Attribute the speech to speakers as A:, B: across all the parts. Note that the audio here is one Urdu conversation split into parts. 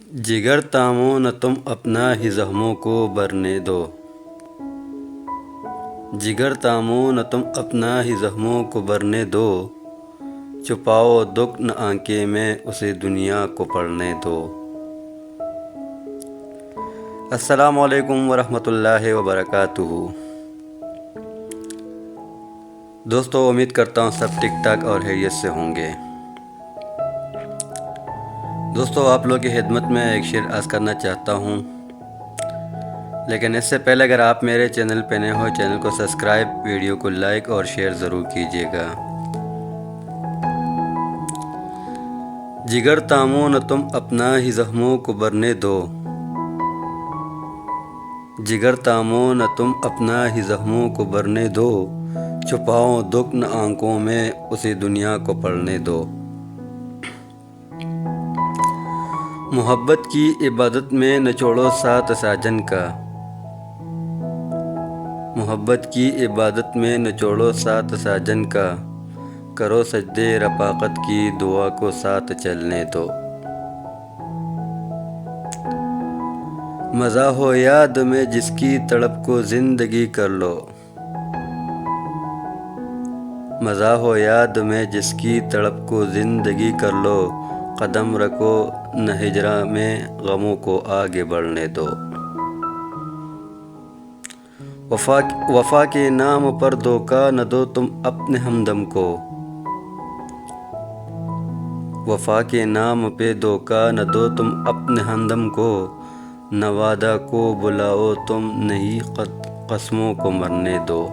A: جگر تامو نہ تم اپنا ہی زخموں کو برنے دو، جگر تامو نہ تم اپنا ہی زخموں کو برنے دو، چھپاؤ دکھ نہ آنکھیں میں اسے دنیا کو پڑھنے دو۔ السلام علیکم ورحمۃ اللہ وبرکاتہ۔ دوستو، امید کرتا ہوں سب ٹھیک ٹھاک اور خیریت سے ہوں گے۔ دوستو، آپ لوگ کی خدمت میں ایک شعر عرض کرنا چاہتا ہوں، لیکن اس سے پہلے اگر آپ میرے چینل پہ نئے ہو، چینل کو سبسکرائب، ویڈیو کو لائک اور شیئر ضرور کیجیے گا۔ جگر تامو نہ تم اپنا ہی زخموں کو برنے دو، جگر تامو نہ تم اپنا ہی زخموں کو برنے دو، چھپاؤ دکھ نہ آنکھوں میں اسے دنیا کو پڑھنے دو۔ محبت کی عبادت میں نچوڑو ساتھ ساجن کا، محبت کی عبادت میں نچوڑو ساتھ ساجن کا، کرو سجدے رفاقت کی دعا کو ساتھ چلنے دو۔ مزہ ہو یاد میں جس کی تڑپ کو زندگی کر لو، مزہ ہو یاد میں جس کی تڑپ کو زندگی کر لو، قدم رکھو نہ ہجراں میں غموں کو آگے بڑھنے دو۔ وفا کے نام پر دھوکہ نہ دو تم اپنے ہمدم کو، وفا کے نام پہ دھوکہ نہ دو تم اپنے ہمدم کو، نہ وعدہ کو بلاؤ تم نہیں قسموں کو مرنے دو۔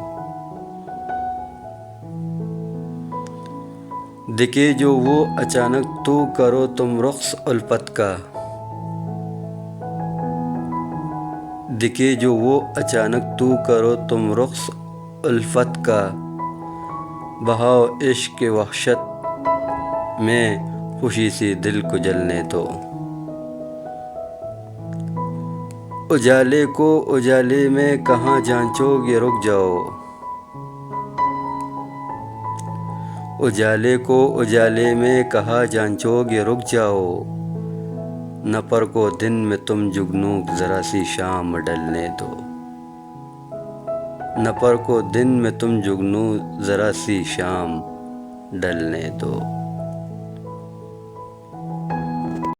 A: دکھے جو وہ اچانک تو کرو تم رخص الفت کا، دکھے جو وہ اچانک تو کرو تم رخص الفت کا، بہاؤ عشق کے وحشت میں خوشی سے دل کو جلنے دو۔ اجالے کو اجالے میں کہاں جانچو گے رک جاؤ، اجالے کو اجالے میں کہاں جانچو گے رک جاؤ، نہ پرکھو دن میں تم جگنو ذرا سی شام ڈلنے دو، نہ پرکھو دن میں تم جگنو ذرا سی شام ڈلنے دو۔